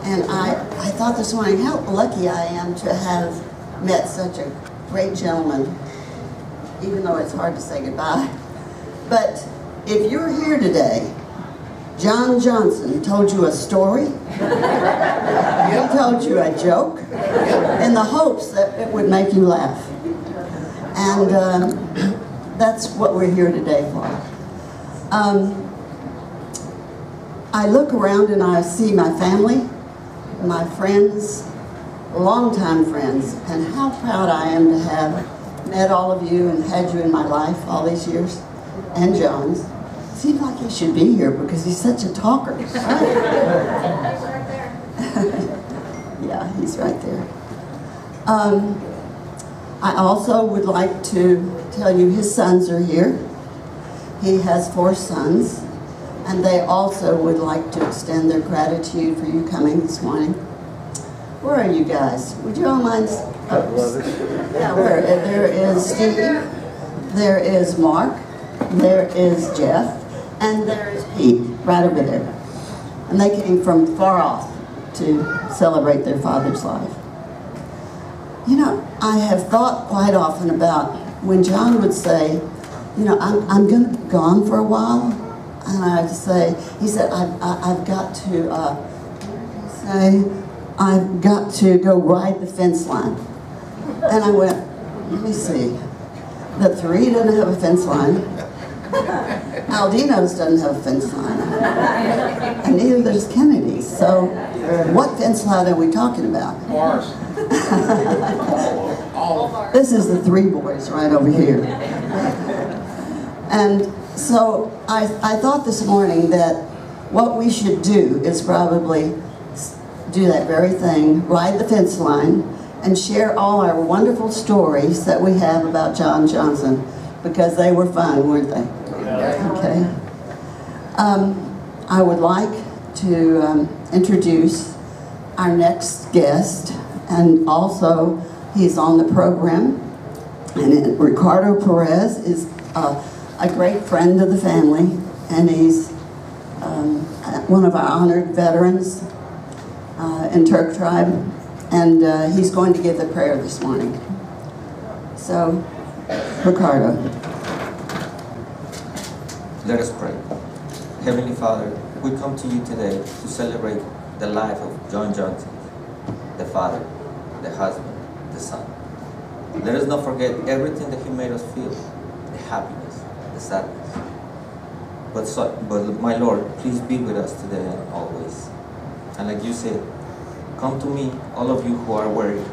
And I thought this morning how lucky I am to have met such a great gentleman, even though it's hard to say goodbye. But if you're here today, John Johnson told you a story. He told you a joke in the hopes that it would make you laugh. And that's what we're here today for. I look around and I see my family, my friends, longtime friends, and how proud I am to have met all of you and had you in my life all these years, and John's. Seems like he should be here because he's such a talker. Right? He's right there. Yeah, he's right there. I also would like to tell you his sons are here. He has 4 sons, and they also would like to extend their gratitude for you coming this morning. Where are you guys? Would you all mind? Yeah, there is Steve, there is Mark, there is Jeff, and there is Pete, right over there. And they came from far off to celebrate their father's life. You know, I have thought quite often about when John would say, you know, I'm going to be gone for a while. And I'd say, he said, I've got to go ride the fence line. And I went, let me see. The 3 doesn't have a fence line. Aldino's doesn't have a fence line. And neither does Kennedy's. So what fence line are we talking about? Ours. This is the 3 boys right over here. And so I thought this morning that what we should do is probably do that very thing, ride the fence line, and share all our wonderful stories that we have about John Johnson, because they were fun, weren't they? Okay. I would like to introduce our next guest, and also he's on the program, and Ricardo Perez is a great friend of the family, and he's one of our honored veterans in Turk tribe, and he's going to give the prayer this morning. So, Ricardo. Let us pray. Heavenly Father, we come to you today to celebrate the life of John Johnson, the father, the husband, the son. Let us not forget everything that he made us feel, the happiness, the sadness. But my Lord, please be with us today and always. And like you said, come to me, all of you who are wearing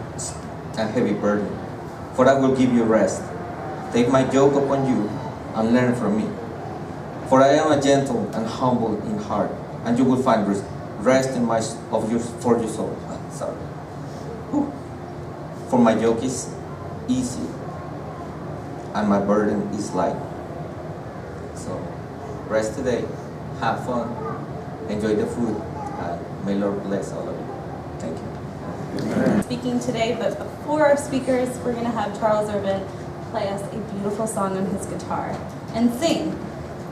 a heavy burden, for I will give you rest. Take my yoke upon you and learn from me. For I am a gentle and humble in heart, and you will find rest in for your soul. Sorry. Whew. For my yoke is easy, and my burden is light. So, rest today, have fun, enjoy the food, and may Lord bless all of you. Thank you. Speaking today, but before our speakers, we're going to have Charles Irvin play us a beautiful song on his guitar and sing.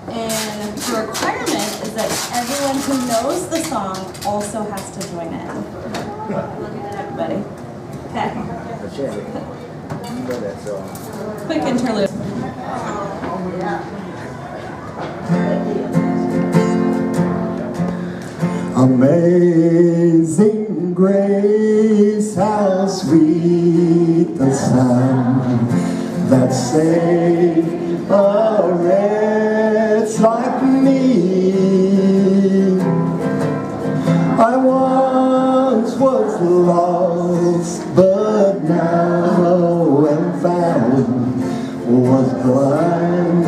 And the requirement is that everyone who knows the song also has to join in. Everybody. Okay. You know that song. Quick interlude. Amazing grace, how sweet the sound that saved a wretch like me. I once was lost, but now am found, was blind,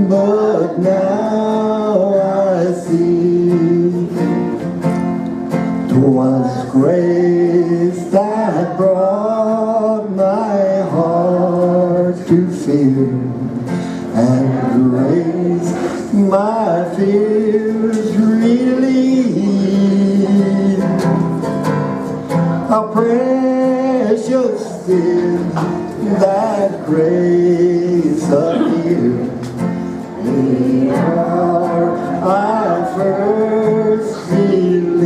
but now I see. 'Twas grace that brought my heart to fear, and grace my fears relieved. How precious is that grace appeared the hour I first believed.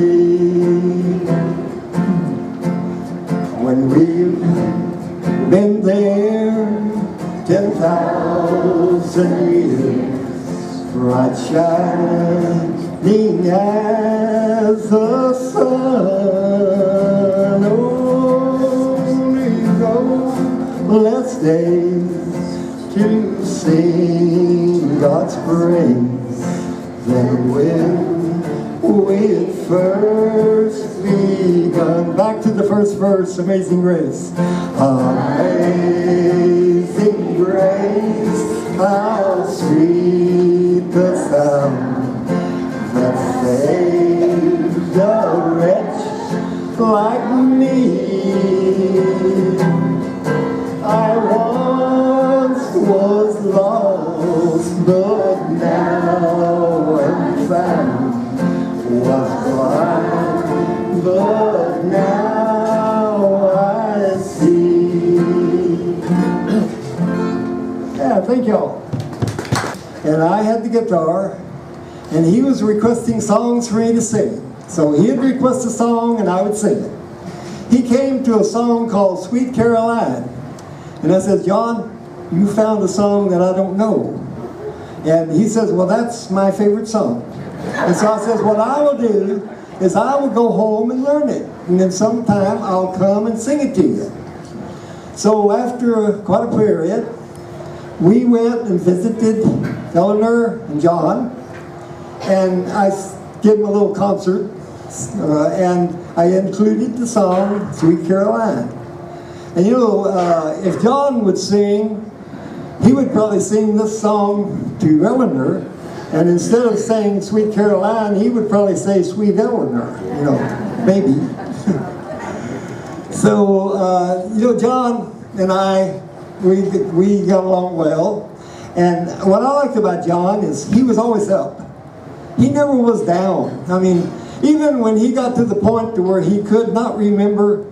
shining as the sun. Only those days to sing God's praise than when we first begun. Back to the first verse, Amazing Grace. Amazing grace, how sweet the sound that saved a wretch like me. I once was lost, but now am found. Was blind, but now I see. Yeah, thank y'all. And I had the guitar, and he was requesting songs for me to sing. So he'd request a song, and I would sing it. He came to a song called Sweet Caroline. And I said, John, you found a song that I don't know. And he says, well, that's my favorite song. And so I says, what I will do is I will go home and learn it. And then sometime I'll come and sing it to you. So after quite a period, we went and visited Eleanor and John. And I gave them a little concert. And I included the song, Sweet Caroline. And you know, if John would sing, he would probably sing this song to Eleanor, and instead of saying Sweet Caroline, he would probably say Sweet Eleanor, you know, maybe. So, you know, John and I, we got along well, and what I liked about John is he was always up. He never was down. I mean, even when he got to the point to where he could not remember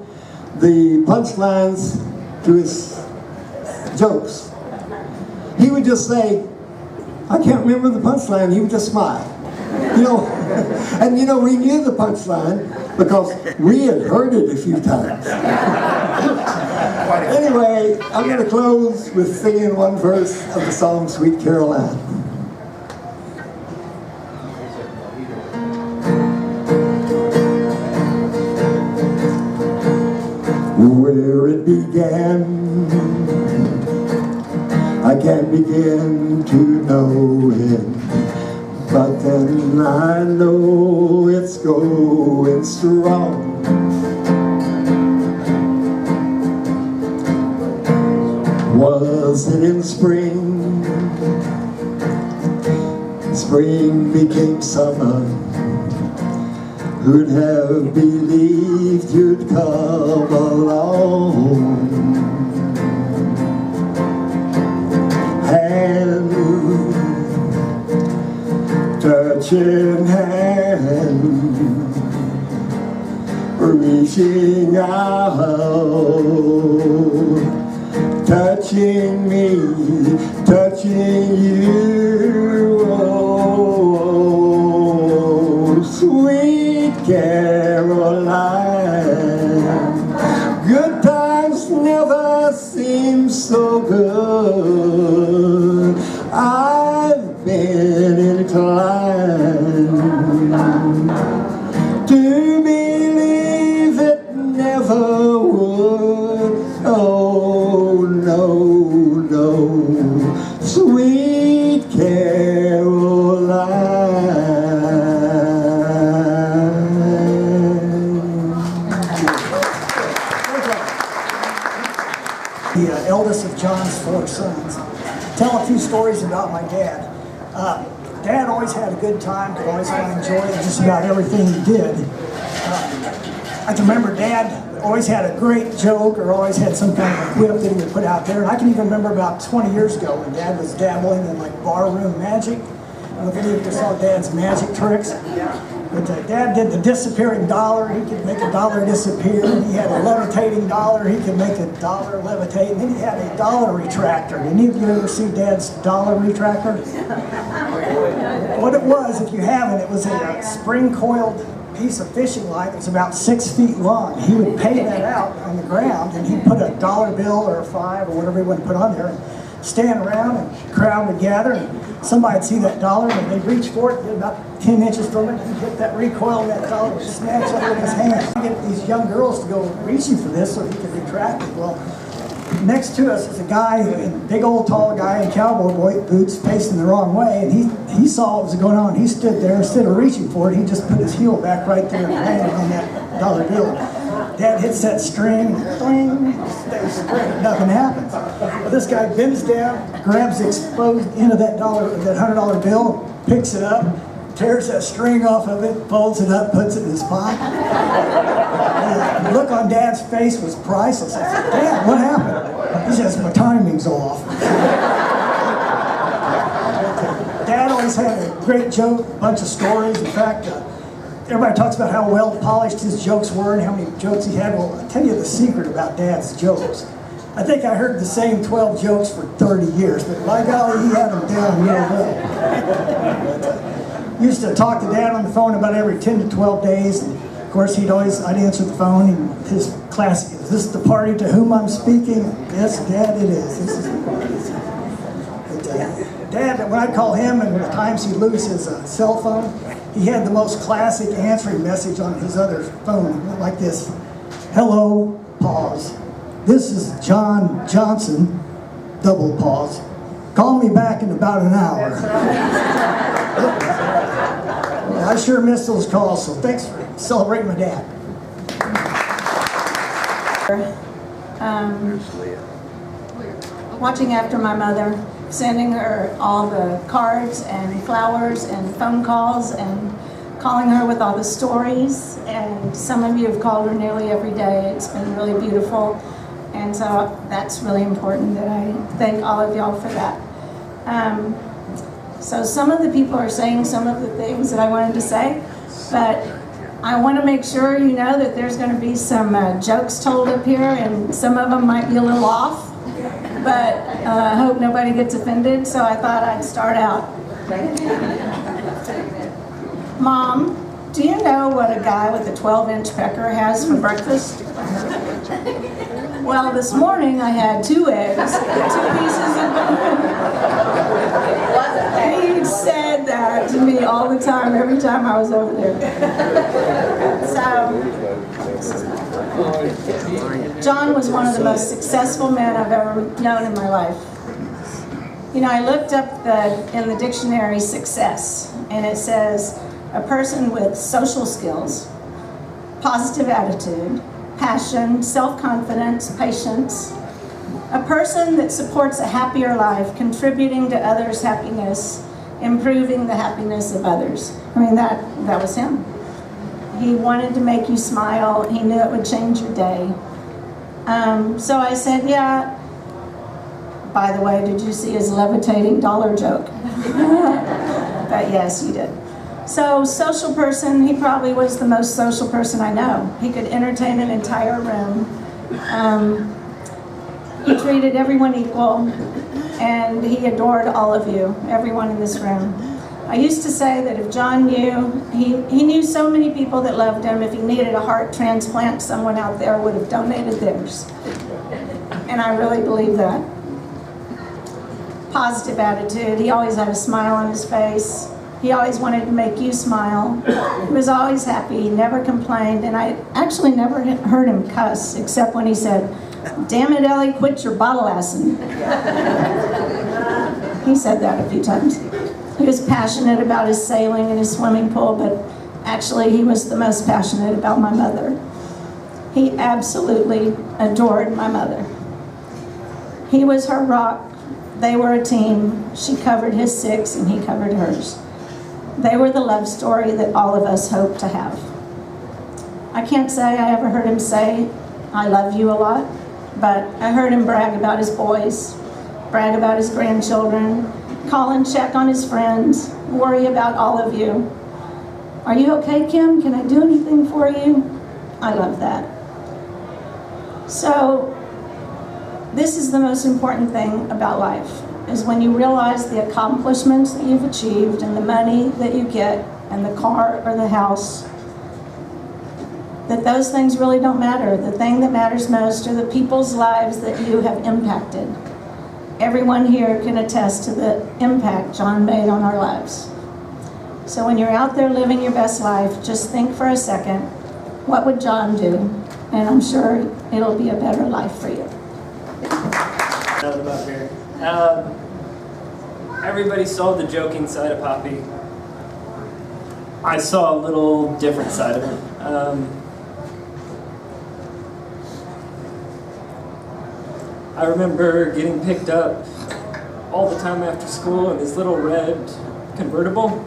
the punchlines to his jokes, he would just say, I can't remember the punchline. He would just smile. You know, and you know, we knew the punchline because we had heard it a few times. Anyway, I'm going to close with singing one verse of the song Sweet Caroline. Where it began, I can't begin to know it, but then I know it's going strong. Was it in spring? Spring became summer. Who'd have believed you'd come along? Hand, touching hand, reaching out, touching me, touching you. Oh, sweet Caroline, good times never seem so good. I've been inclined to believe it never would. Oh, no, no, sweet Caroline. The eldest of John's 4 sons. Tell a few stories about my dad. Dad always had a good time, could always find joy in just about everything he did. I can remember Dad always had a great joke or always had some kind of whip that he would put out there. And I can even remember about 20 years ago when Dad was dabbling in like barroom magic. I don't know if any of you saw Dad's magic tricks. But Dad did the disappearing dollar. He could make a dollar disappear. He had a levitating dollar. He could make a dollar levitate. And then he had a dollar retractor. Did any of you ever see Dad's dollar retractor? What it was, if you haven't, it was a spring-coiled piece of fishing line that was about 6 feet long. He would pay that out on the ground, and he'd put a dollar bill or a 5 or whatever he would put on there, and stand around, and the crowd would gather, and somebody'd see that dollar and they'd reach for it, get about 10 inches from it, and hit that recoil and that dollar would snatch up in his hand. Get these young girls to go reaching for this so he could retract it. Well, next to us is a guy, a big old tall guy in cowboy boots facing the wrong way, and he saw what was going on. He stood there, instead of reaching for it, he just put his heel back right there and landed on that dollar bill. Dad hits that string, cling, stays straight, nothing happens. Well, this guy bends down, grabs the exposed end of that $100 bill, picks it up, tears that string off of it, folds it up, puts it in his pocket. The look on Dad's face was priceless. I said, Dad, what happened? He says, my timing's off. Dad always had a great joke, a bunch of stories. In fact, everybody talks about how well polished his jokes were and how many jokes he had. Well, I'll tell you the secret about Dad's jokes. I think I heard the same 12 jokes for 30 years, but by golly, he had them down real well. Used to talk to Dad on the phone about every 10 to 12 days. And of course, I'd answer the phone, and his classic, is this the party to whom I'm speaking? Yes, Dad, it is. This is the party. But, Dad, when I'd call him, and the times he'd lose his cell phone, he had the most classic answering message on his other phone, like this. Hello, pause. This is John Johnson, double pause. Call me back in about an hour. I sure miss those calls, so thanks for celebrating my dad. Watching after my mother, sending her all the cards and flowers and phone calls and calling her with all the stories. And some of you have called her nearly every day. It's been really beautiful. And so that's really important that I thank all of y'all for that. So some of the people are saying some of the things that I wanted to say, but I want to make sure you know that there's going to be some jokes told up here, and some of them might be a little off, but I hope nobody gets offended, so I thought I'd start out. Mom, do you know what a guy with a 12-inch pecker has for breakfast? Well, this morning I had 2 eggs, 2 pieces of He said that to me all the time, every time I was over there. So, John was one of the most successful men I've ever known in my life. You know, I looked up in the dictionary success, and it says a person with social skills, positive attitude, passion, self-confidence, patience, a person that supports a happier life, contributing to others' happiness, improving the happiness of others. I mean, that was him. He wanted to make you smile. He knew it would change your day. So I said, yeah. By the way, did you see his levitating dollar joke? But yes, you did. So, social person, he probably was the most social person I know. He could entertain an entire room. He treated everyone equal, and he adored all of you, everyone in this room. I used to say that if John knew, he knew so many people that loved him. If he needed a heart transplant, someone out there would have donated theirs. And I really believe that. Positive attitude. He always had a smile on his face. He always wanted to make you smile. He was always happy. He never complained. And I actually never heard him cuss, except when he said, "Damn it, Ellie, quit your bottle-assing." He said that a few times. He was passionate about his sailing and his swimming pool, but actually he was the most passionate about my mother. He absolutely adored my mother. He was her rock. They were a team. She covered his 6 and he covered hers. They were the love story that all of us hope to have. I can't say I ever heard him say, "I love you" a lot, but I heard him brag about his boys, brag about his grandchildren, call and check on his friends, worry about all of you. "Are you okay, Kim? Can I do anything for you?" I love that. So, this is the most important thing about life, is when you realize the accomplishments that you've achieved and the money that you get and the car or the house, that those things really don't matter. The thing that matters most are the people's lives that you have impacted. everyone here can attest to the impact John made on our lives. So when you're out there living your best life, just think for a second, what would John do? And I'm sure it'll be a better life for you. About here. Everybody saw the joking side of Poppy. I saw a little different side of him. I remember getting picked up all the time after school in this little red convertible,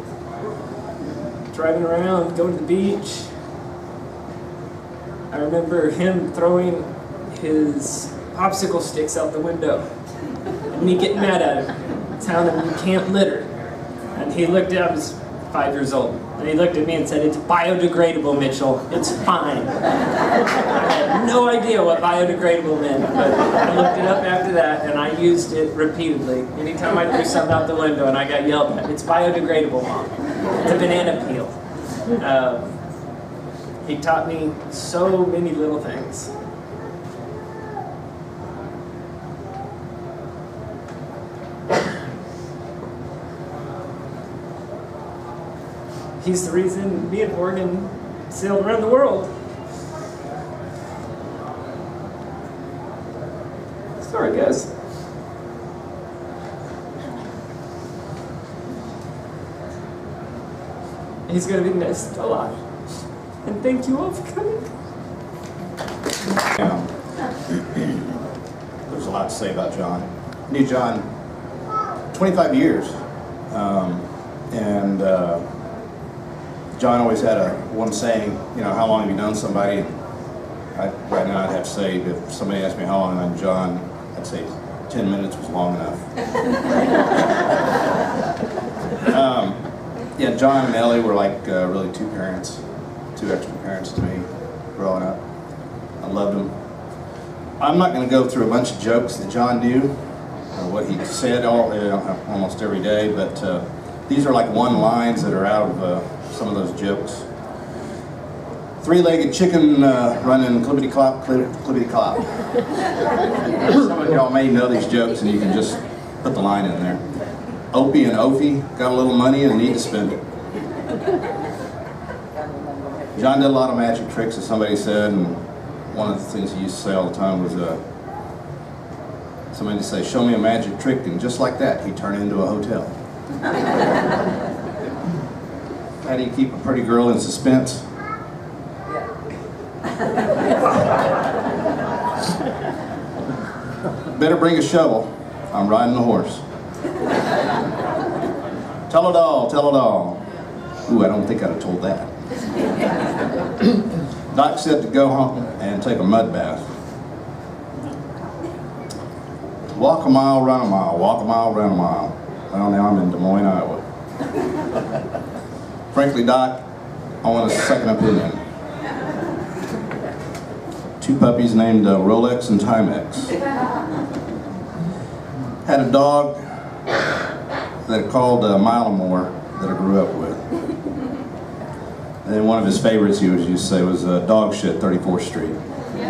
driving around, going to the beach. I remember him throwing his popsicle sticks out the window and me getting mad at him, telling him you can't litter. And he looked at, I was 5 years old, and he looked at me and said, "It's biodegradable, Mitchell, it's fine." I had no idea what biodegradable meant, but I looked it up after that and I used it repeatedly. Anytime I threw something out the window and I got yelled at, "It's biodegradable, Mom. It's a banana peel." He taught me so many little things. He's the reason me and Morgan sailed around the world. Sorry, guys. He's gonna be missed a lot. And thank you all for coming. There's a lot to say about John. I knew John 25 years. John always had one saying, you know, how long have you known somebody? Right now I'd have to say, if somebody asked me how long I've known John, I'd say 10 minutes was long enough. Yeah, John and Ellie were like really two extra parents to me growing up. I loved them. I'm not going to go through a bunch of jokes that John knew, or what he said almost every day, but these are like one-lines that are out of some of those jokes. Three-legged chicken running clippity-clop, clippity-clop. Some of y'all may know these jokes and you can just put the line in there. Opie and Opie got a little money and need to spend it. John did a lot of magic tricks, as somebody said, and one of the things he used to say all the time was somebody would say, "Show me a magic trick," and just like that, he'd turn it into a hotel. How do you keep a pretty girl in suspense? Better bring a shovel. I'm riding the horse. Tell it all, tell it all. Ooh, I don't think I'd have told that. Doc said to go home and take a mud bath. Walk a mile, run a mile, walk a mile, run a mile. Well, now I'm in Des Moines, Iowa. Frankly, Doc, I want a second opinion. Two puppies named Rolex and Timex. Had a dog that I called Milamore that I grew up with. And then one of his favorites he used to say was dog shit 34th Street. You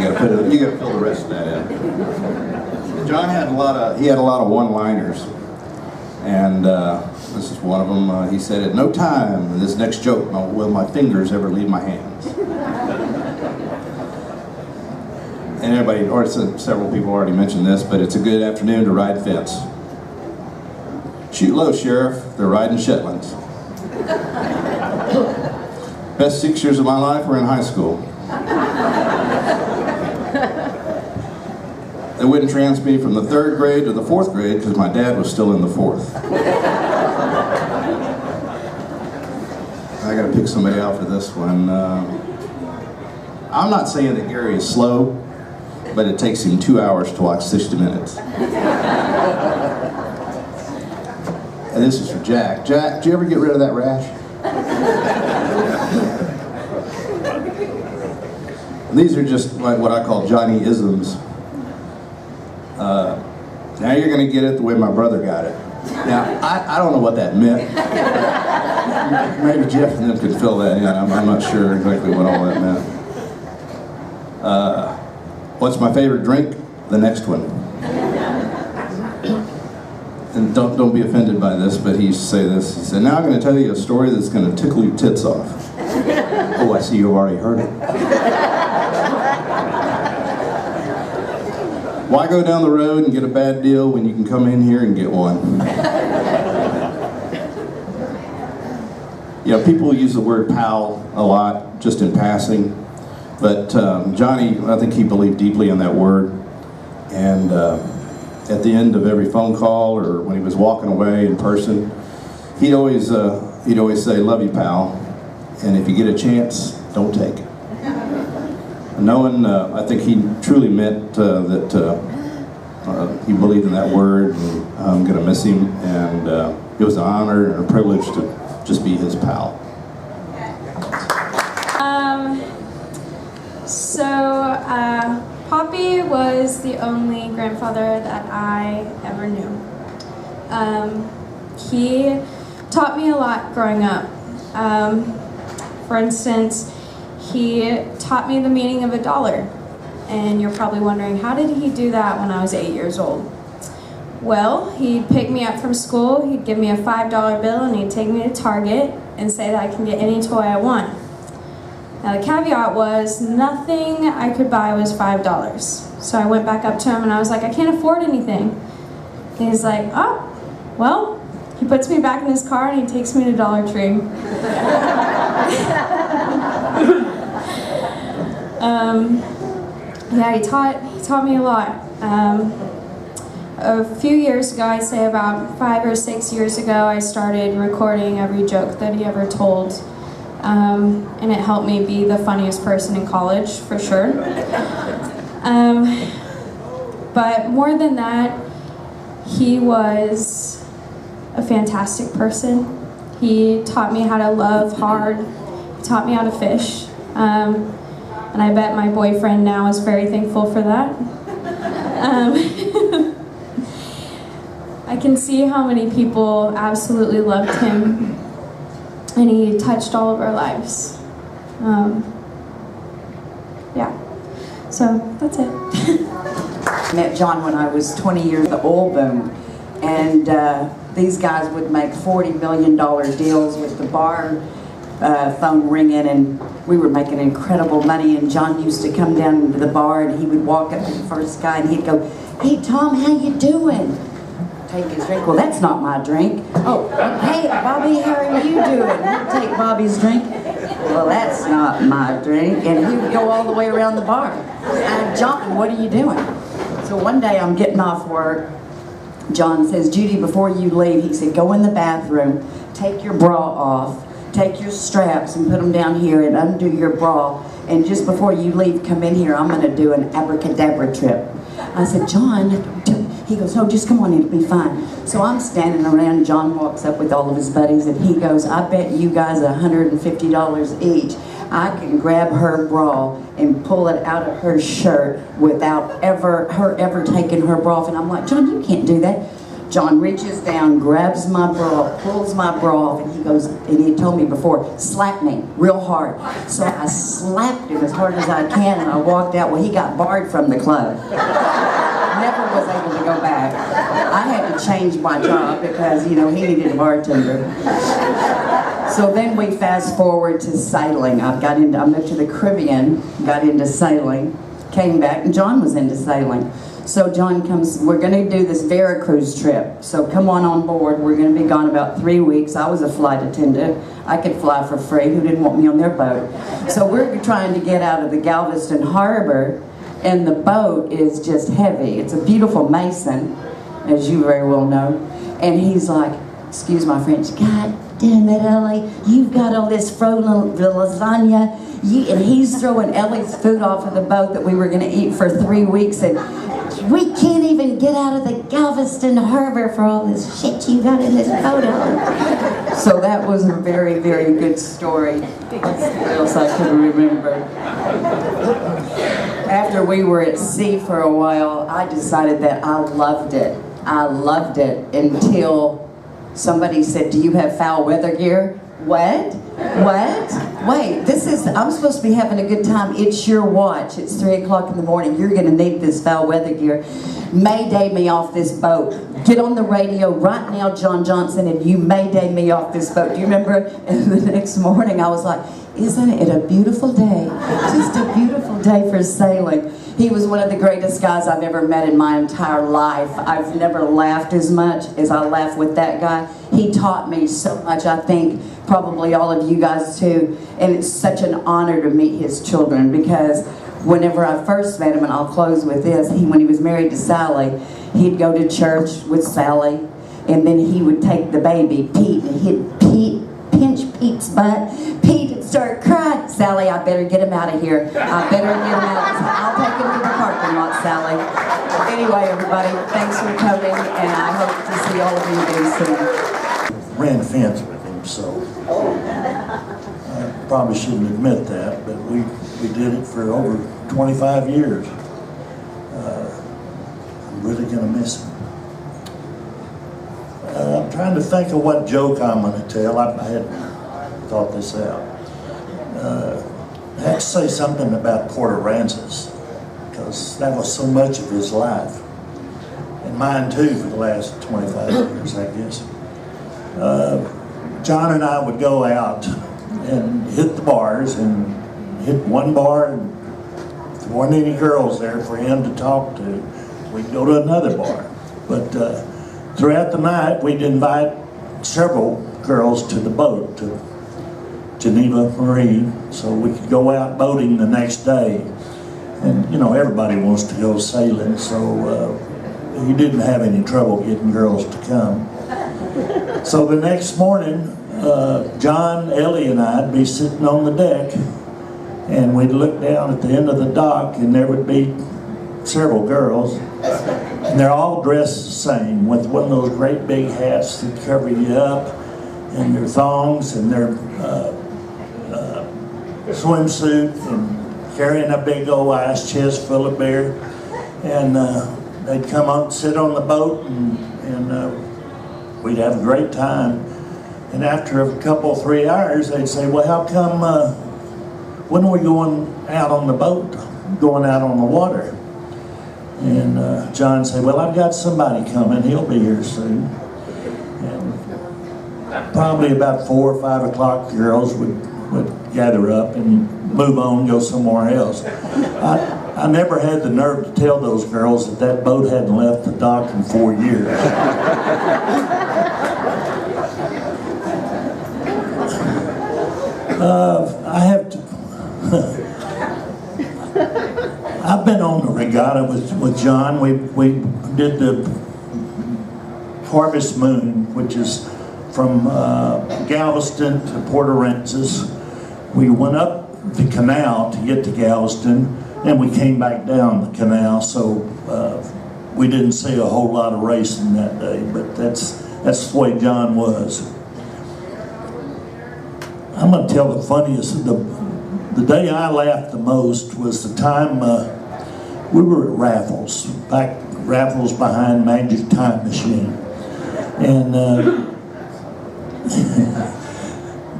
gotta fill the rest of that in. John had a lot of one-liners, and this is one of them. He said, "At no time in this next joke will my fingers ever leave my hands." And everybody, or several people already mentioned this, but it's a good afternoon to ride fence. Shoot low, Sheriff. They're riding Shetlands. Best 6 years of my life were in high school. They wouldn't transfer me from the 3rd grade to the 4th grade because my dad was still in the 4th. I gotta pick somebody out for this one. I'm not saying that Gary is slow, but it takes him 2 hours to walk 60 minutes. And this is for Jack. Jack, did you ever get rid of that rash? And these are just like what I call Johnny-isms. Now you're going to get it the way my brother got it. Now, I don't know what that meant. Maybe Jeff and them could fill that in. I'm not sure exactly what all that meant. What's my favorite drink? The next one. and don't be offended by this, but he used to say this. He said, "Now I'm going to tell you a story that's going to tickle your tits off." Oh, I see you've already heard it. Why go down the road and get a bad deal when you can come in here and get one? You know, people use the word pal a lot, just in passing, but Johnny, I think he believed deeply in that word, and at the end of every phone call or when he was walking away in person, he'd always say, "Love you, pal, and if you get a chance, don't take it." Knowing, I think he truly meant that he believed in that word, and I'm going to miss him, and it was an honor and a privilege to just be his pal. Poppy was the only grandfather that I ever knew. He taught me a lot growing up. For instance, he taught me the meaning of $1. And you're probably wondering, how did he do that when I was 8 years old? Well, he'd pick me up from school, he'd give me a $5 bill, and he'd take me to Target and say that I can get any toy I want. Now the caveat was, nothing I could buy was $5. So I went back up to him and I was like, "I can't afford anything." And he's like, "Oh, well," he puts me back in his car and he takes me to Dollar Tree. Yeah, he taught me a lot. A few years ago, I'd say about 5 or 6 years ago, I started recording every joke that he ever told. And it helped me be the funniest person in college, for sure. But more than that, he was a fantastic person. He taught me how to love hard. He taught me how to fish. And I bet my boyfriend now is very thankful for that. I can see how many people absolutely loved him, and he touched all of our lives. Yeah, so that's it. I met John when I was 20 years old, the oil boom, and these guys would make $40 million deals with the bar phone ringing, and we were making incredible money. And John used to come down into the bar, and he would walk up to the first guy and he'd go, "Hey Tom, how you doing?" Take his drink. "Well, that's not my drink." "Oh, hey Bobby, how are you doing?" He'd take Bobby's drink. "Well, that's not my drink." And he would go all the way around the bar. "John, what are you doing?" So one day I'm getting off work. John says, "Judy, before you leave," he said, "go in the bathroom, take your bra off, take your straps and put them down here and undo your bra, and just before you leave, come in here. I'm going to do an abracadabra trip." I said, "John," he goes, "Oh, just come on, it'll be fine." So I'm standing around, John walks up with all of his buddies, and he goes, "I bet you guys $150 each I can grab her bra and pull it out of her shirt without her ever taking her bra off." And I'm like, "John, you can't do that." John reaches down, grabs my bra, pulls my bra off, and he goes, and he told me before, "Slap me real hard." So I slapped him as hard as I can, and I walked out. Well, he got barred from the club. Never was able to go back. I had to change my job because, you know, he needed a bartender. So then we fast forward to sailing. I moved to the Caribbean, got into sailing, came back, and John was into sailing. So John comes, "We're going to do this Veracruz trip, so come on board. We're going to be gone about 3 weeks." I was a flight attendant. I could fly for free. Who didn't want me on their boat? So we're trying to get out of the Galveston Harbor, and the boat is just heavy. It's a beautiful Mason, as you very well know. And he's like, excuse my French, "God damn it, Ellie, you've got all this frozen lasagna." And he's throwing Ellie's food off of the boat that we were going to eat for 3 weeks, and we can't even get out of the Galveston Harbor for all this shit you got in this photo. So that was a very, very good story. What else I can remember? After we were at sea for a while, I decided that I loved it. I loved it until somebody said, "Do you have foul weather gear?" "What? What?" Wait, I'm supposed to be having a good time. It's your watch. It's 3 o'clock in the morning. You're going to need this foul weather gear. Mayday me off this boat. Get on the radio right now, John Johnson, and you mayday me off this boat. Do you remember? And the next morning I was like, isn't it a beautiful day? Just a beautiful day for sailing. He was one of the greatest guys I've ever met in my entire life. I've never laughed as much as I laugh with that guy. He taught me so much, I think probably all of you guys too. And it's such an honor to meet his children, because whenever I first met him, and I'll close with this, when he was married to Sally, he'd go to church with Sally, and then he would take the baby, Pete, and he'd pinch Pete's butt. Pete would start crying. Sally, I better get him out of here. I better get him out. I'll take him to the parking lot, Sally. Anyway, everybody, thanks for coming, and I hope to see all of you very soon. Ran the fence with him, so I probably shouldn't admit that, but we did it for over 25 years. I'm really going to miss him. I'm trying to think of what joke I'm going to tell. I hadn't thought this out. I had to say something about Port Aransas, because that was so much of his life. And mine too for the last 25 years, I guess. John and I would go out and hit the bars, and hit one bar, and if there weren't any girls there for him to talk to, we'd go to another bar. But throughout the night, we'd invite several girls to the boat, to Geneva Marine, so we could go out boating the next day. And, you know, everybody wants to go sailing, so he didn't have any trouble getting girls to come. So the next morning, John, Ellie, and I'd be sitting on the deck, and we'd look down at the end of the dock, and there would be several girls, and they're all dressed the same, with one of those great big hats that cover you up, and their thongs, and their swimsuit, and carrying a big old ice chest full of beer. And they'd come out and sit on the boat, and we'd have a great time. And after a couple, 3 hours, they'd say, well, how come, when are we going out on the boat, going out on the water? And John said, well, I've got somebody coming, he'll be here soon. And probably about 4 or 5 o'clock, girls would gather up and move on, go somewhere else. I never had the nerve to tell those girls that boat hadn't left the dock in 4 years. I have to. I've been on the regatta with John. We did the Harvest Moon, which is from Galveston to Port Aransas. We went up the canal to get to Galveston, and we came back down the canal. So we didn't see a whole lot of racing that day, but that's the way John was. I'm going to tell the funniest. The day I laughed the most was the time we were at Raffles, Raffles behind Magic Time Machine. And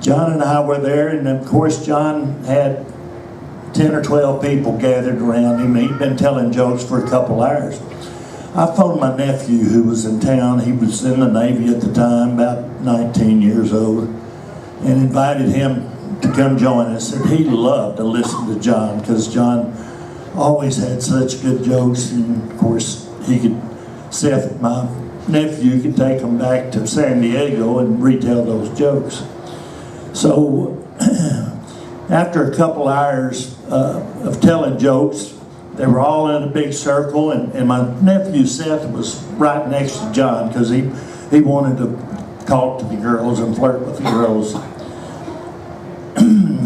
John and I were there, and of course John had 10 or 12 people gathered around him. He'd been telling jokes for a couple hours. I phoned my nephew who was in town. He was in the Navy at the time, about 19 years old, and invited him to come join us. And he loved to listen to John, because John always had such good jokes. And of course, Seth, my nephew, could take him back to San Diego and retell those jokes. So after a couple hours of telling jokes, they were all in a big circle, and my nephew Seth was right next to John, because he wanted to talk to the girls and flirt with the girls.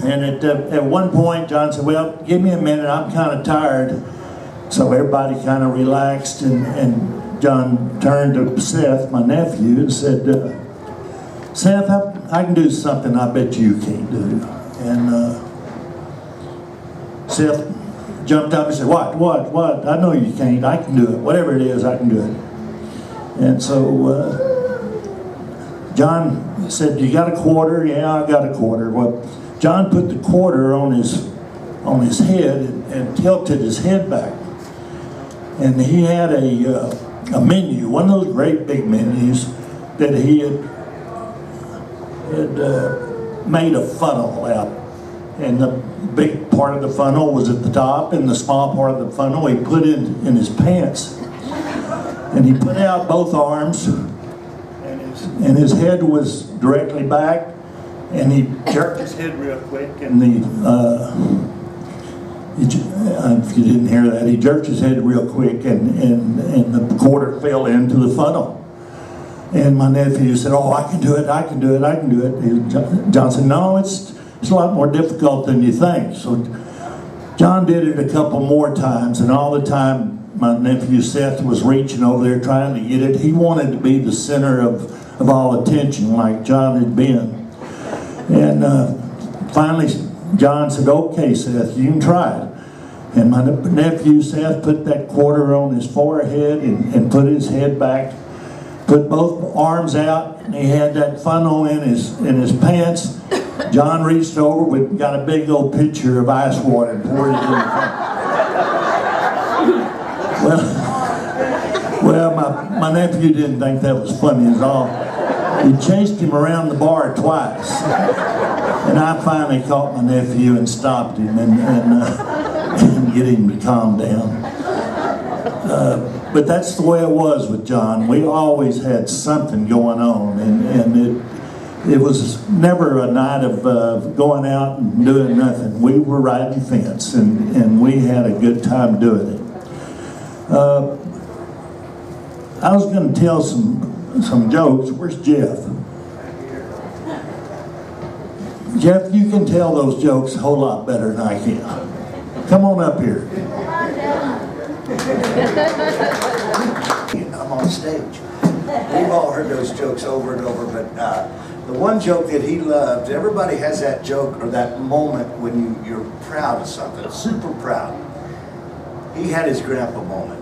And at one point, John said, well, give me a minute, I'm kind of tired. So everybody kind of relaxed, and John turned to Seth, my nephew, and said, Seth, I can do something I bet you can't do. And Seth jumped up and said, what? I know you can't, I can do it. Whatever it is, I can do it. And so John said, you got a quarter? Yeah, I got a quarter. Well, John put the quarter on his head and tilted his head back. And he had a menu, one of those great big menus that he had made a funnel out. And the big part of the funnel was at the top, and the small part of the funnel he put in his pants. And he put out both arms, and his head was directly back, and he jerked his head real quick, and if you didn't hear that, he jerked his head real quick, and the quarter fell into the funnel. And my nephew said, "Oh, I can do it, I can do it, I can do it." John said, "No, it's a lot more difficult than you think." So John did it a couple more times, and all the time my nephew Seth was reaching over there trying to get it. He wanted to be the center of all attention like John had been. And finally John said, "Okay, Seth, you can try it." And my nephew Seth put that quarter on his forehead and put his head back, put both arms out, and he had that funnel in his pants. John reached over, got a big old pitcher of ice water and poured it in the funnel. Well, my nephew didn't think that was funny at all. He chased him around the bar twice. And I finally caught my nephew and stopped him and get him to calm down. But that's the way it was with John. We always had something going on, and it was never a night of going out and doing nothing. We were riding fence, and we had a good time doing it. I was going to tell some jokes. Where's Jeff? Jeff, you can tell those jokes a whole lot better than I can. Come on up here. I'm on stage. We've all heard those jokes over and over, but the one joke that he loved, everybody has that joke or that moment when you're proud of something, super proud. He had his grandpa moment.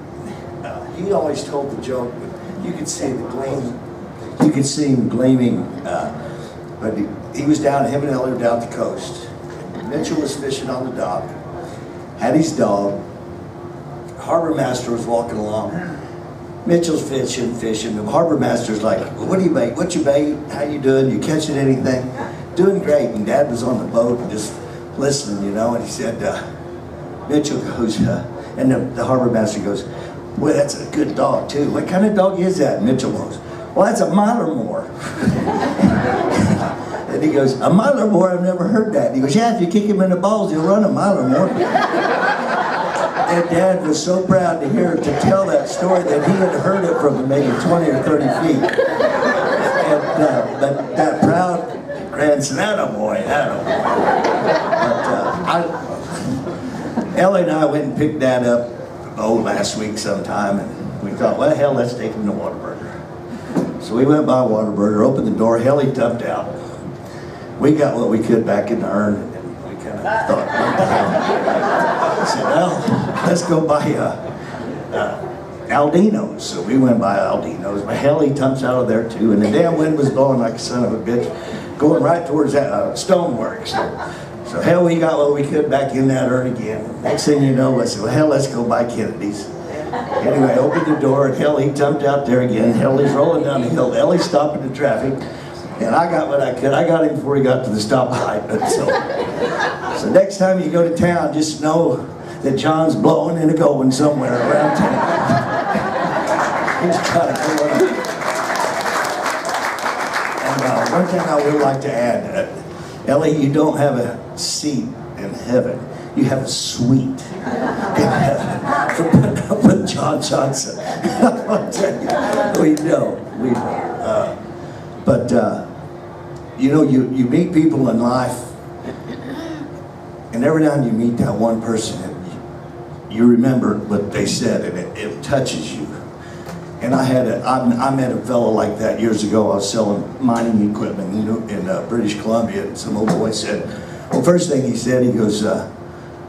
He always told the joke, you could see the gleam, you could see him gleaming, but he was down, him and Ellie were down the coast. Mitchell was fishing on the dock, had his dog. Harbor master was walking along. Mitchell's fishing. The harbor master's like, "What do you bait? What's your bait? How you doing? You catching anything?" "Doing great." And Dad was on the boat and just listening, you know. And he said, Mitchell goes, and the harbor master goes, "Well, that's a good dog too. What kind of dog is that?" And Mitchell goes, "Well, that's a mile or more." And he goes, "A mile or more? I've never heard that." And he goes, "Yeah, if you kick him in the balls, he'll run a mile or more." And Dad was so proud to tell that story that he had heard it from maybe 20 or 30 feet. And, but that proud grandson, attaboy. But Ellie and I went and picked Dad up last week sometime, and we thought, well, hell, let's take him to Whataburger. So we went by Whataburger, opened the door, hell, he dumped out. We got what we could back in the urn, and we kind of thought, what the hell? I said, well, let's go by Aldino's. So we went by Aldino's. But hell, he dumps out of there too, and the damn wind was blowing like a son of a bitch, going right towards that stoneworks. So hell, we got what we could back in that urn again. Next thing you know, I said, well, hell, let's go by Kennedy's. Anyway, I opened the door, and hell, he dumped out there again. Hell, he's rolling down the hill. Hell, he's stopping the traffic. And I got what I could. I got him before he got to the stoplight. So next time you go to town, just know that John's blowing and going somewhere around town. He's got it going on. And one thing I would like to add, Ellie, you don't have a seat in heaven. You have a suite in heaven for putting up with John Johnson. We know. But you know, you meet people in life, and every time you meet that one person, you remember what they said, and it touches you. And I met a fellow like that years ago. I was selling mining equipment in British Columbia, and some old boy said, well, first thing he said, he goes,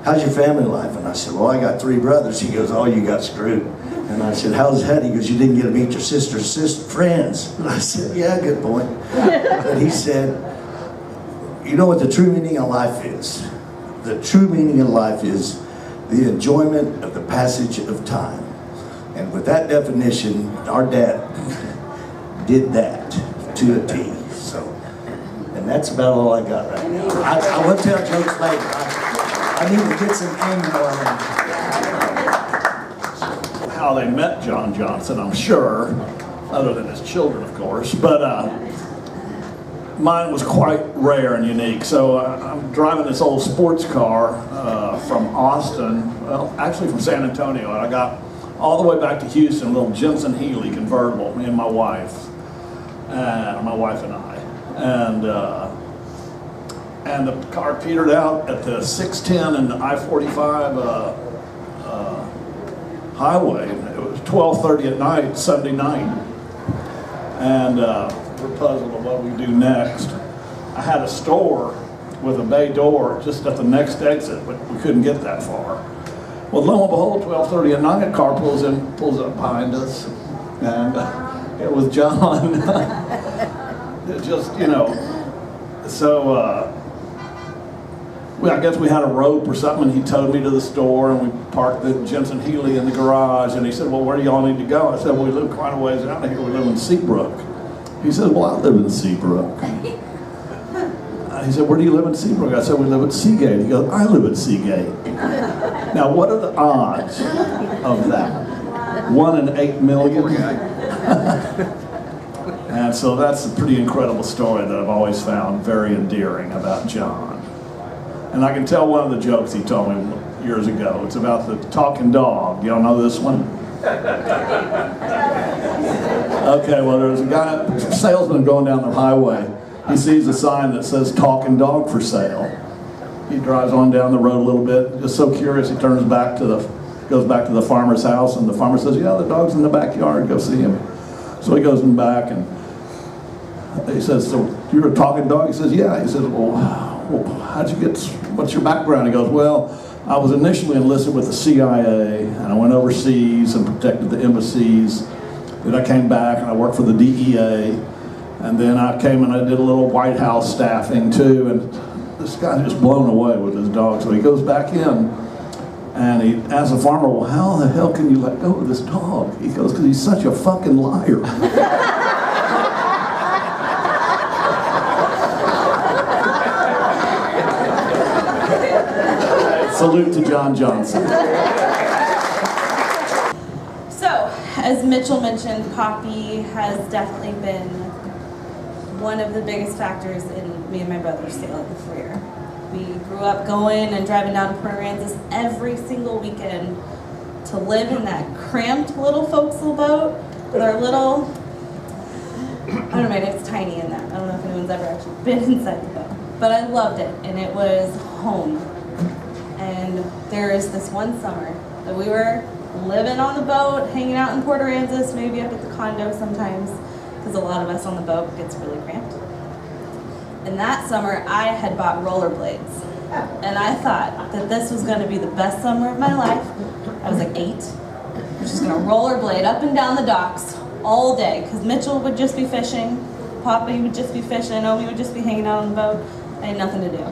how's your family life? And I said, well, I got 3 brothers. He goes, oh, you got screwed. And I said, how's that? He goes, you didn't get to meet your sister's friends. And I said, yeah, good point. But he said, You know what the true meaning of life is? The true meaning of life is the enjoyment of the passage of time. And with that definition, our dad did that to a T. So, and that's about all I got right now. I will tell jokes later. I need to get some email on how they met John Johnson, I'm sure, other than his children, of course, but mine was quite rare and unique. So I'm driving this old sports car from Austin, well, actually from San Antonio, and I got all the way back to Houston, a little Jensen Healy convertible, me and my wife, and I. And the car petered out at the 610 and the I-45 highway. It was 12:30 at night, Sunday night. And we're puzzled on what we do next. I had a store with a bay door just at the next exit, but we couldn't get that far. Well, lo and behold, 12:30 at night, a car pulls up behind us, and it was John. It just, you know, so I guess we had a rope or something, and he towed me to the store, and we parked the Jensen Healy in the garage, and he said, well, where do y'all need to go? I said, well, we live quite a ways out of here. We live in Seabrook. He said, well, I live in Seabrook. He said, where do you live in Seabrook? I said, we live at Seagate. He goes, I live at Seagate. Now, what are the odds of that? 1 in 8 million? And so that's a pretty incredible story that I've always found very endearing about John. And I can tell one of the jokes he told me years ago. It's about the talking dog. Y'all know this one? Okay, well, there's a guy, a salesman going down the highway. He sees a sign that says talking dog for sale. He drives on down the road a little bit, just so curious, he turns back to goes back to the farmer's house, and the farmer says, yeah, the dog's in the backyard, go see him. So he goes in back, and he says, so you're a talking dog? He says, yeah. He says, well, how'd you get, what's your background? He goes, well, I was initially enlisted with the CIA, and I went overseas and protected the embassies. Then I came back and I worked for the DEA, and then I came and I did a little White House staffing too, and this guy's just blown away with his dog. So he goes back in, and he asks the farmer, well, how the hell can you let go of this dog? He goes, because he's such a fucking liar. Salute to John Johnson. So, as Mitchell mentioned, Poppy has definitely been one of the biggest factors in me and my brother's sailing career. We grew up going and driving down to Port Aransas every single weekend to live in that cramped little forecastle boat with our little, I don't know, maybe it's tiny in that. I don't know if anyone's ever actually been inside the boat. But I loved it, and it was home. And there is this one summer that we were living on the boat, hanging out in Port Aransas, maybe up at the condo sometimes, because a lot of us on the boat gets really cramped. And that summer, I had bought rollerblades. And I thought that this was going to be the best summer of my life. I was like 8. I was just going to rollerblade up and down the docks all day, because Mitchell would just be fishing, Poppy would just be fishing, Omi would just be hanging out on the boat. I had nothing to do.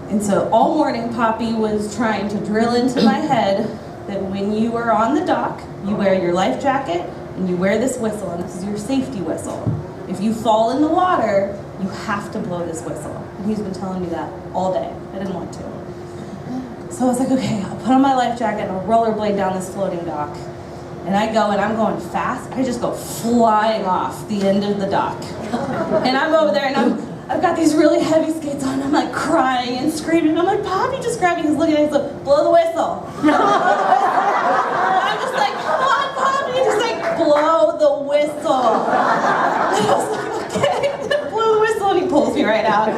And so all morning, Poppy was trying to drill into my head that when you are on the dock, you wear your life jacket and you wear this whistle, and this is your safety whistle. If you fall in the water, you have to blow this whistle. And he's been telling me that all day. I didn't want to. So I was like, okay, I'll put on my life jacket and I'll rollerblade down this floating dock. And I go, and I'm going fast. I just go flying off the end of the dock. And I'm over there, and I've got these really heavy skates on. I'm like crying and screaming. I'm like, Poppy, just grab me. He's looking at me. He's like, blow the whistle. I'm just like, come on, Poppy. Just like, blow the whistle. And I was like, okay. Blow the whistle. And he pulls me right out.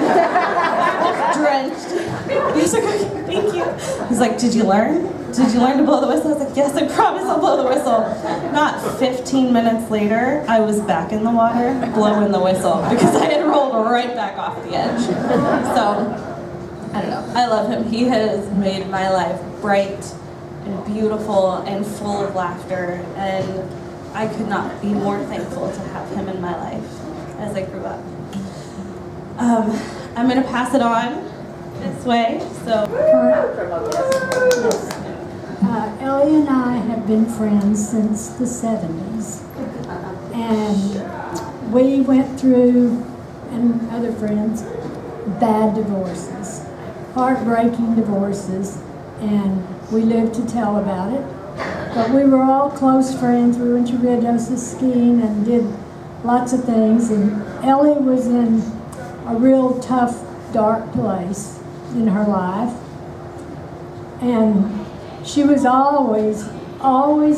Drenched. He's like, okay, thank you. He's like, did you learn? Did you learn to blow the whistle? I was like, yes, I promise I'll blow the whistle. Not 15 minutes later, I was back in the water blowing the whistle because I had rolled right back off the edge. So, I don't know. I love him. He has made my life bright and beautiful and full of laughter, and I could not be more thankful to have him in my life as I grew up. I'm going to pass it on this way. So, Ellie and I have been friends since the 70s. And we went through, and other friends, bad divorces, heartbreaking divorces, and we lived to tell about it. But we were all close friends. We went to Red Oasis skiing and did lots of things. And Ellie was in a real tough, dark place in her life. And she was always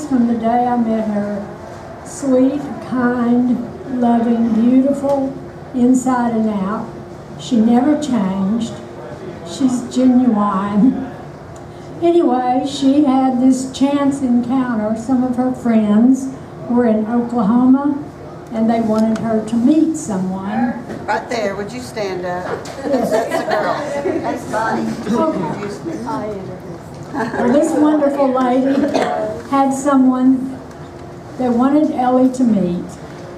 from the day I met her, sweet, kind, loving, beautiful, inside and out. She never changed. She's genuine. Anyway, she had this chance encounter. Some of her friends were in Oklahoma, and they wanted her to meet someone. Right there, would you stand up? That's the girl. That's Bonnie. Introduce me. Well, this wonderful lady had someone they wanted Ellie to meet.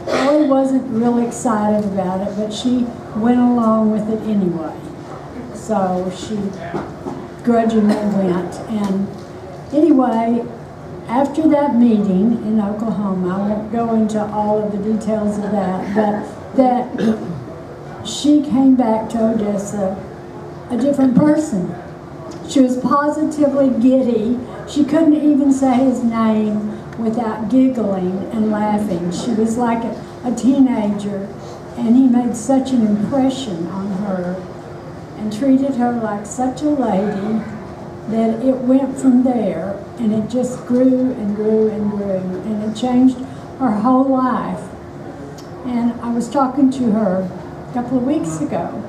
Ellie wasn't real excited about it, but she went along with it anyway. So she grudgingly went. And anyway, after that meeting in Oklahoma, I won't go into all of the details of that, but that she came back to Odessa a different person. She was positively giddy. She couldn't even say his name without giggling and laughing. She was like a teenager, and he made such an impression on her and treated her like such a lady that it went from there, and it just grew and grew and grew, and it changed her whole life. And I was talking to her a couple of weeks ago,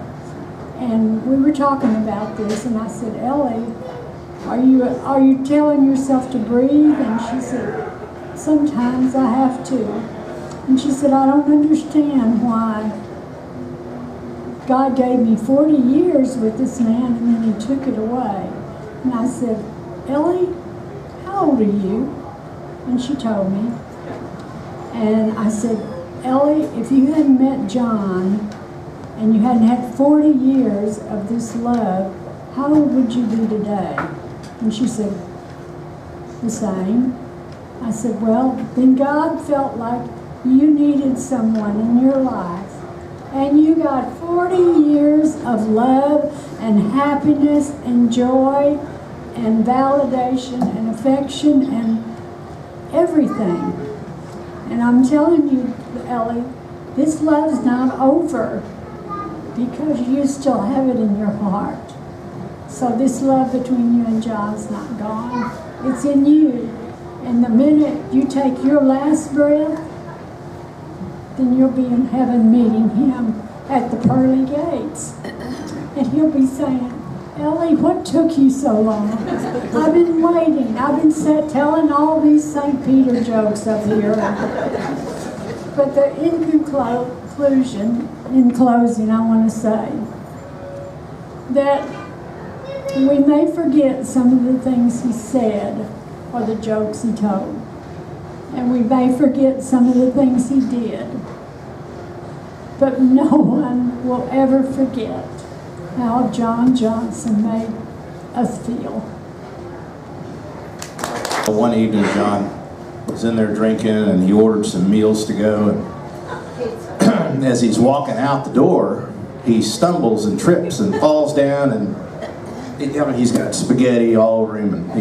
and we were talking about this, and I said, Ellie, are you telling yourself to breathe? And she said, sometimes I have to. And she said, I don't understand why God gave me 40 years with this man and then he took it away. And I said, Ellie, how old are you? And she told me. And I said, Ellie, if you hadn't met John and you hadn't had 40 years of this love, how old would you be today? And she said, the same. I said, well, then God felt like you needed someone in your life. And you got 40 years of love and happiness and joy and validation and affection and everything. And I'm telling you, Ellie, this love's not over because you still have it in your heart. So this love between you and John's not gone. It's in you. And the minute you take your last breath, then you'll be in heaven meeting him at the pearly gates. And he'll be saying, Ellie, what took you so long? I've been waiting. I've been telling all these St. Peter jokes up here. But in closing, I want to say that we may forget some of the things he said or the jokes he told. And we may forget some of the things he did. But no one will ever forget how John Johnson made us feel. One evening, John was in there drinking, and he ordered some meals to go. And as he's walking out the door, he stumbles and trips and falls down, and he's got spaghetti all over him, and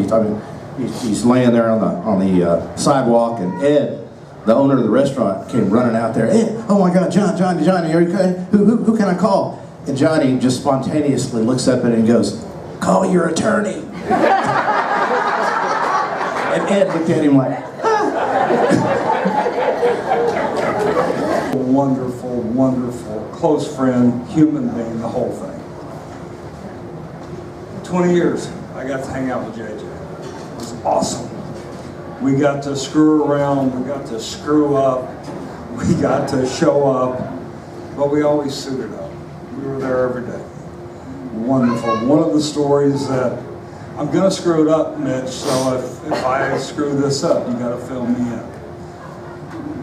he's laying there on the sidewalk, and Ed, the owner of the restaurant, came running out there. Ed, oh my God, Johnny, are you okay? Who can I call? And Johnny just spontaneously looks up at it and goes, call your attorney. And Ed looked at him like, Wonderful, wonderful, close friend, human being, the whole thing. 20 years, I got to hang out with JJ. It was awesome. We got to screw around, we got to screw up, we got to show up, but we always suited up. We were there every day. Wonderful. One of the stories that, I'm going to screw it up, Mitch, so if I screw this up, you got to fill me in.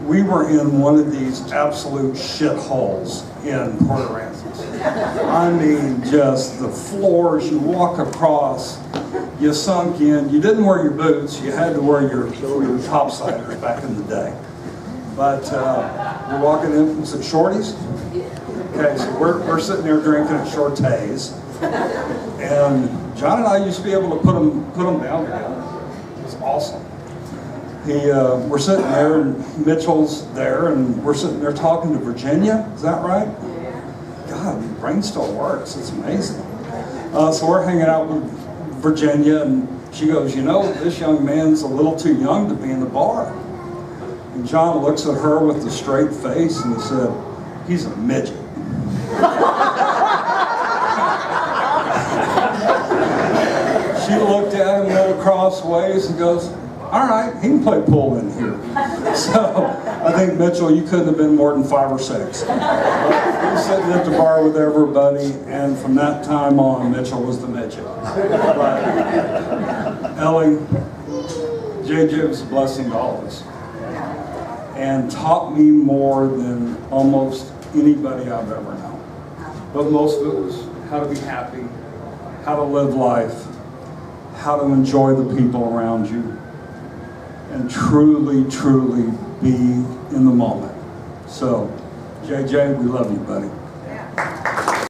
We were in one of these absolute shitholes in Port Aransas. I mean, just the floors you walk across, you sunk in. You didn't wear your boots. You had to wear your topsiders back in the day. But we're walking in from some shorties. Okay, so we're sitting there drinking at Shorty's. And John and I used to be able to put them down together. It was awesome. We're sitting there, and Mitchell's there, and we're sitting there talking to Virginia. Is that right? God, my brain still works. It's amazing. So we're hanging out with Virginia, and she goes, you know, this young man's a little too young to be in the bar. And John looks at her with a straight face, and he said, he's a midget. She looked at him a little crossways and goes, all right, he can play pool in here. So I think, Mitchell, you couldn't have been more than 5 or 6. But he was sitting at the bar with everybody, and from that time on, Mitchell was the midget. But Ellie, JJ was a blessing to all of us, and taught me more than almost anybody I've ever known. But most of it was how to be happy, how to live life, how to enjoy the people around you, and truly, truly be in the moment. So, JJ, we love you, buddy.